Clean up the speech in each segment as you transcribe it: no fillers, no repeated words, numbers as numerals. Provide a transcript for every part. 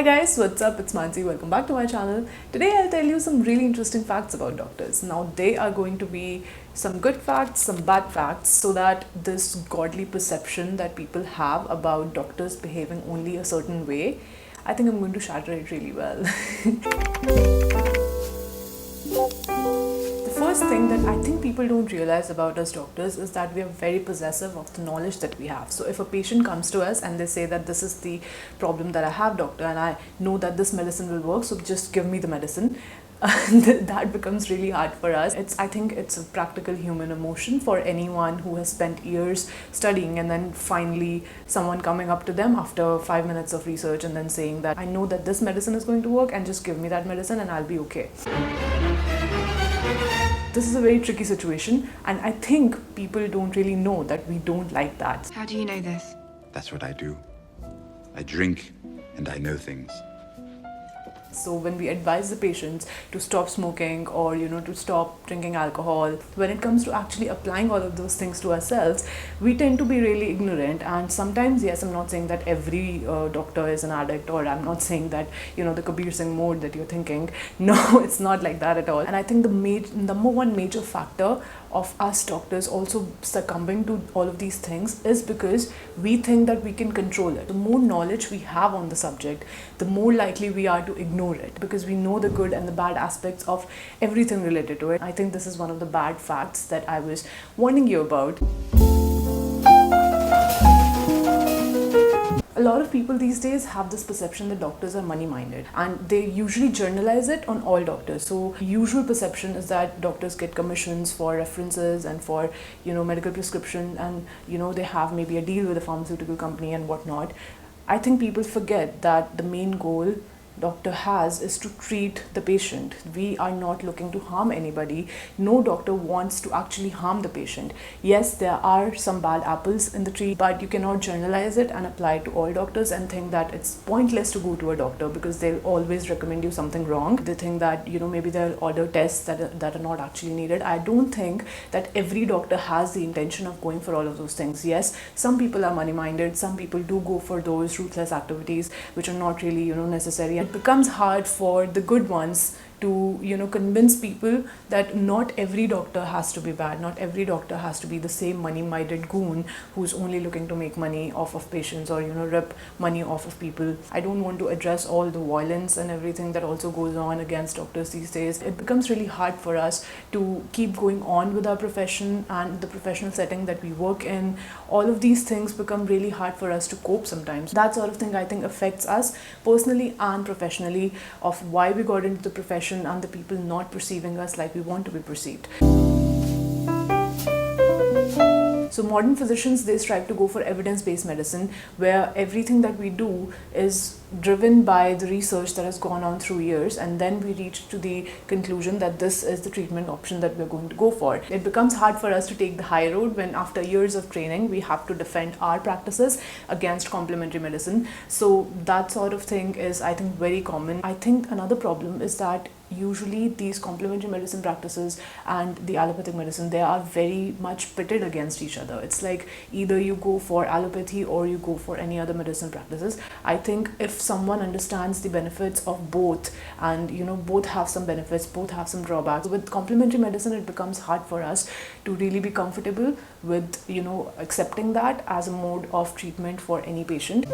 guys, what's up? It's Mansi. Welcome back to my channel. Today I'll tell you some really interesting facts about doctors. Now they are going to be some good facts, some bad facts, so that this godly perception that people have about doctors behaving only a certain way, I think I'm going to shatter it really well. The first thing that I think people don't realize about us doctors is that we are very possessive of the knowledge that we have. So if a patient comes to us and they say that this is the problem that I have, doctor, and I know that this medicine will work, so just give me the medicine. That becomes really hard for us. I think it's a practical human emotion for anyone who has spent years studying and then finally someone coming up to them after 5 minutes of research and then saying that I know that this medicine is going to work and just give me that medicine and I'll be okay. This is a very tricky situation, and I think people don't really know that we don't like that. How do you know this? That's what I do. I drink and I know things. So when we advise the patients to stop smoking or to stop drinking alcohol, when it comes to actually applying all of those things to ourselves, we tend to be really ignorant. And sometimes, yes, I'm not saying that every doctor is an addict, or I'm not saying that the Kabir Singh mode that you're thinking. No, it's not like that at all. And I think the number one major factor of us doctors also succumbing to all of these things is because we think that we can control it. The more knowledge we have on the subject, the more likely we are to ignore it, because we know the good and the bad aspects of everything related to it. I think this is one of the bad facts that I was warning you about. A lot of people these days have this perception that doctors are money-minded, and they usually generalize it on all doctors. So usual perception is that doctors get commissions for references and for medical prescription, and they have maybe a deal with a pharmaceutical company and whatnot. I think people forget that the main goal doctor has is to treat the patient. We are not looking to harm anybody. No doctor wants to actually harm the patient. Yes, there are some bad apples in the tree, but you cannot generalize it and apply it to all doctors and think that it's pointless to go to a doctor because they'll always recommend you something wrong. They think that maybe they'll order tests that are not actually needed. I don't think that every doctor has the intention of going for all of those things. Yes, some people are money-minded. Some people do go for those ruthless activities which are not really necessary. It becomes hard for the good ones to convince people that not every doctor has to be bad, not every doctor has to be the same money-minded goon who's only looking to make money off of patients or rip money off of people. I don't want to address all the violence and everything that also goes on against doctors these days. It becomes really hard for us to keep going on with our profession and the professional setting that we work in. All of these things become really hard for us to cope sometimes. That sort of thing I think affects us personally and professionally, of why we got into the profession and the people not perceiving us like we want to be perceived. So modern physicians, they strive to go for evidence-based medicine, where everything that we do is driven by the research that has gone on through years, and then we reach to the conclusion that this is the treatment option that we're going to go for. It becomes hard for us to take the high road when after years of training we have to defend our practices against complementary medicine. So that sort of thing is, I think, very common. I think another problem is that usually these complementary medicine practices and the allopathic medicine, they are very much pitted against each other. It's like either you go for allopathy or you go for any other medicine practices. I think if someone understands the benefits of both, and both have some benefits, both have some drawbacks, with complementary medicine it becomes hard for us to really be comfortable with accepting that as a mode of treatment for any patient.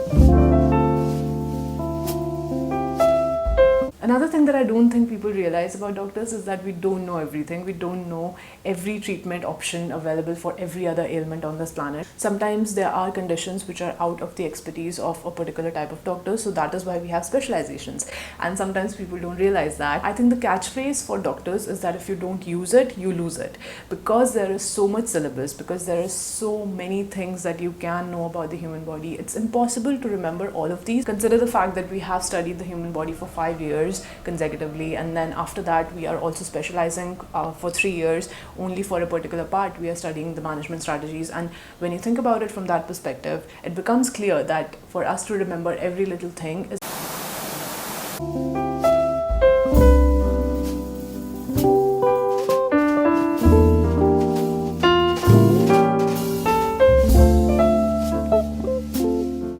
Another thing that I don't think people realize about doctors is that we don't know everything. We don't know every treatment option available for every other ailment on this planet. Sometimes there are conditions which are out of the expertise of a particular type of doctor, so that is why we have specializations. And sometimes people don't realize that. I think the catchphrase for doctors is that if you don't use it, you lose it. Because there is so much syllabus, because there is so many things that you can know about the human body, it's impossible to remember all of these. Consider the fact that we have studied the human body for 5 years consecutively, and then after that we are also specializing for 3 years only for a particular part. We are studying the management strategies, and when you think about it from that perspective, it becomes clear that for us to remember every little thing is